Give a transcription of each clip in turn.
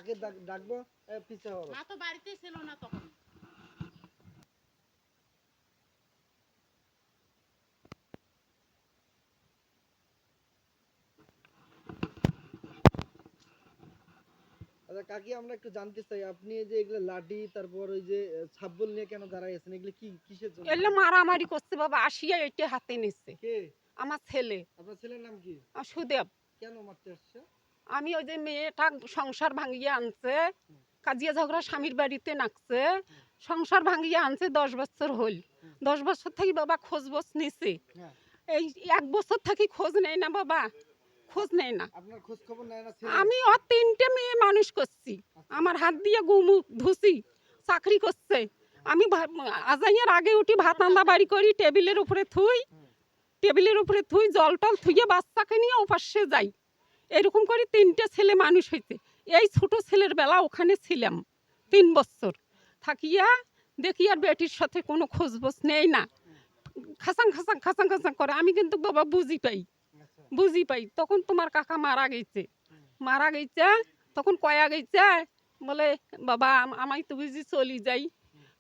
কাকে ডাকবো? পিছে হলো। মা তো বাড়িতেই ছিল না তখন। আচ্ছা কাকি, আমরা একটু জানতে চাই, আপনি যে এগুলো লাঠি তারপর ওই যে ছাব্বল নিয়ে কেন দাঁড়ায় আছেন? এগুলো কি কিসের জন্য? এলে মারামারি করছে বাবা, আসিয়া এটা হাতে নিচ্ছে। কে? আমার ছেলে। আপনার ছেলের নাম কি? সুদেব। কেন মারতে আসছে? আমি ওই যে মেয়েটা সংসার ভাঙিয়ে আনছে, কাজিয়া ঝগড়া স্বামীর বাড়িতে নাকছে, সংসার ভাঙিয়ে আনছে 10 বছর হল। 10 বছর থেকে বাবা খোঁজ বোঝ নিছে। হ্যাঁ। এই 1 বছর থেকে খোঁজ নেয় না বাবা, খোঁজ নেয় না। আপনার খোঁজ খবর নেয় না ছেলে? আমি ওর 3টে মেয়ে মানুষ করছি, আমার হাত দিয়ে গুমুখ ধুসি, চাকরি করছে। আমি আজাইয়ের আগে উঠি ভাত আন্দা বাড়ি করি, টেবিলের উপরে থুই জল টল থুইয়ে বাচ্চাকে নিয়ে ওপাশে যাই। এরকম করে 3টে ছেলে মানুষ হয়েছে। এই ছোট ছেলের বেলা ওখানে ছিলাম 3 বছর থাকিয়া, দেখি আর বেটির সাথে কোনো খোঁজবোঝ নেই না, খাসাং খাসাং খাসাং খাসাং করে। আমি কিন্তু বাবা বুঝি পাই তখন তোমার কাকা মারা গেছে। তখন কয়া গেছে বলে বাবা আমি তো বুঝি চলি যাই,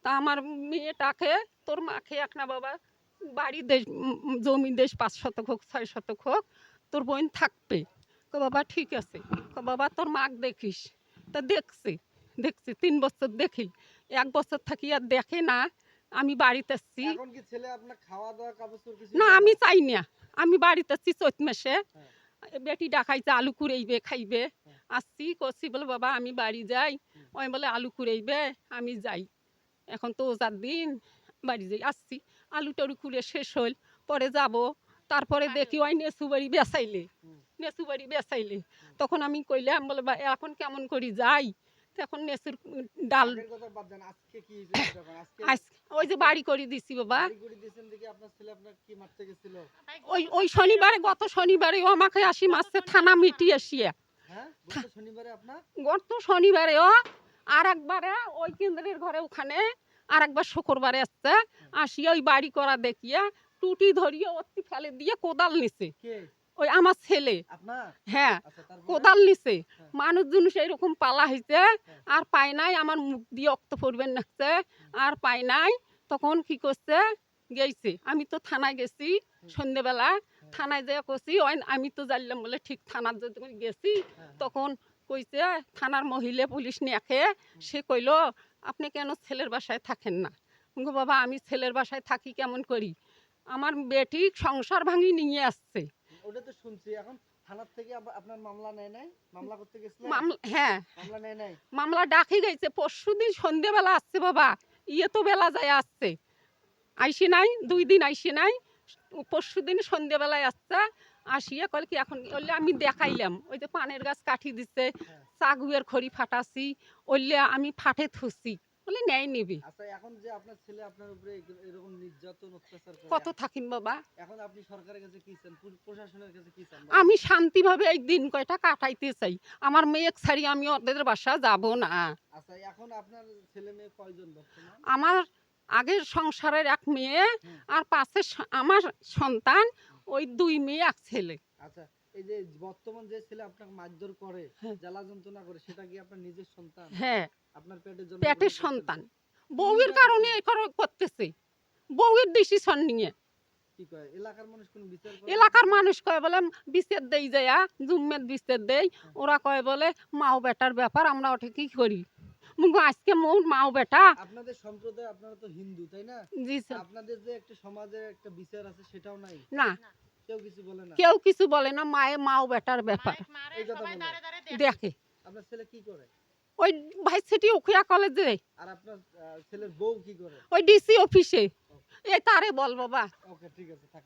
তা আমার মেয়েটাকে তোর মাকে এক না বাবা, বাড়ি দেশ জমি দেশ 5 শতক হোক 6 শতক হোক, তোর বোন থাকবে। বাবা ঠিক আছে। বাবা তোর মাক দেখিস। তা দেখছি 3 বছর দেখি, 1 বছর থাকি আর দেখে না। আমি বাড়িতে আসছি। এখন কি ছেলে আপনার খাওয়া দাওয়া কাপড় কিছু না, দেয় আমি না? চাই না। আমি বাড়িতে আসছি চৈত মাসে, হ্যাঁ। বেটি ডাকাইছে আলু কুড়াইবে খাইবে। আসছি করছি বলে বাবা আমি বাড়ি যাই। ওই বলে আলু কুড়াইবে, আমি যাই। এখন তো ওজার দিন, বাড়ি যাই। আসছি আলু টালু কুড়ে শেষ হল, পরে যাব। তারপরে দেখি ওই নেসু বাড়ি বেসাইলে তখন আমি কইলাম বলে এখন কেমন করি যাই। তখন নেসুর ডাল আগের কথা বাদ দেন, আজকে কি হয়েছে তখন? আজকে ওই যে বাড়ি করে দিছি বাবা। বাড়ি করে দিয়েছেন দেখি আপনার ছেলে আপনার কি মারতে গেছিল? ওই শনিবারে, গত শনিবারে ও আমাকে আসি মাসে থানা মিটি আসিয়া। হ্যাঁ, গত শনিবারে আপনার? গত শনিবারে ও, আর একবারে ওই কেন্দ্রের ঘরে ওখানে, আর একবার শুক্রবারে আসছে আসিয়া ওই বাড়ি করা দেখিয়া টুটি ধরিয়ে অতি ফেলে দিয়ে কোদাল নিছে। কে? ওই আমার ছেলে। আপনার? হ্যাঁ, আচ্ছা, তারপরে? কোদাল নিছে। হ্যাঁ। মানুষজন সেই রকম পালা হয়েছে, আর পায় নাই। আমার মুখ দিয়ে রক্ত পড়বেন নাকছে, আর পায় নাই। তখন কি করছে, গেছে। আমি তো থানায় গেছি সন্ধ্যেবেলা, থানায় যেয়ে কছি আমি তো জানলাম বলে ঠিক থানার যখন গেছি তখন কইছে থানার মহিলা পুলিশ নিয়ে সে কইলো আপনি কেন ছেলের বাসায় থাকেন না? গো বাবা আমি ছেলের বাসায় থাকি কেমন করি, আমার বেটি সংসার ভাঙি নিয়ে আসছে। ওটা তো শুনছি। এখন থানার থেকে আপনার মামলা নেয় নাই? মামলা করতে গেছিলেন? হ্যাঁ, মামলা নেয় নাই? মামলা ডাকি গেছে। পরশুদিন সন্ধ্যেবেলা আসছে বাবা, ইয়ে তো বেলা যায় আসছে, আইসি নাই 2 দিন আইসি নাই। পরশুদিন সন্ধ্যেবেলায় আসছে, আসিয়া কল কি এখন বললে আমি দেখাইলাম ওই যে পানের গাছ কাঠি দিচ্ছে, চাগুয়ের খড়ি ফাটাছি, ওইলে আমি ফাটে থুসি বলে নেয় নিবি। আচ্ছা, এখন যে আপনার ছেলে আপনার উপরে এরকম নির্যাতন অত্যাচার করে, কত থাকিম বাবা? এখন আপনি সরকারের কাছে কি চান? প্রশাসনের কাছে কি চান? আমি শান্তিভাবে এই দিন কয়টা কাটাইতে চাই। আমার মেয়ে ছাড়ি আমি ওদের বাসা যাব না। আচ্ছা, এখন আপনার ছেলে মেয়ে কয়জন বর্তমান? আমার আগের সংসারের 1 মেয়ে, আর পাশে আমার সন্তান, ওই 2 মেয়ে 1 ছেলে। আচ্ছা, এই যে বর্তমান যে ছেলে আপনাকে মারধর করে, জ্বালা যন্ত্রণা করে, সেটা কি আপনার নিজের সন্তান? হ্যাঁ, আপনার পেটের জন্য পেটের সন্তান। বউয়ের কারণে এই করতেছে, বউয়ের ডিসিশন নিয়ে। কি কয় এলাকার মানুষ কোন বিচার করে? এলাকার মানুষ কয় বলে বিচার দেই যায়, জুম্মের বিচার দেই। ওরা কয় বলে মাও বেটার ব্যাপার, আমরা ওঠে কি করি। আজকে মোর মাও বেটা। আপনাদের সম্প্রদায়, আপনারা তো হিন্দু তাই না? জি স্যার। আপনাদের যে একটা সমাজের একটা বিচার আছে সেটাও নাই? না, কেউ কিছু বলে না? কেউ কিছু বলে না। মাও বেটার ব্যাপার এই কথা বলে। দেখে। আপনার ছেলে কি করে? ওই ভার্সিটি উখিয়া কলেজে। আর আপনার ছেলের বউ কি করে? ওই ডিসি অফিসে। এই তারে বল বাবা। ওকে, ঠিক আছে, থাকে।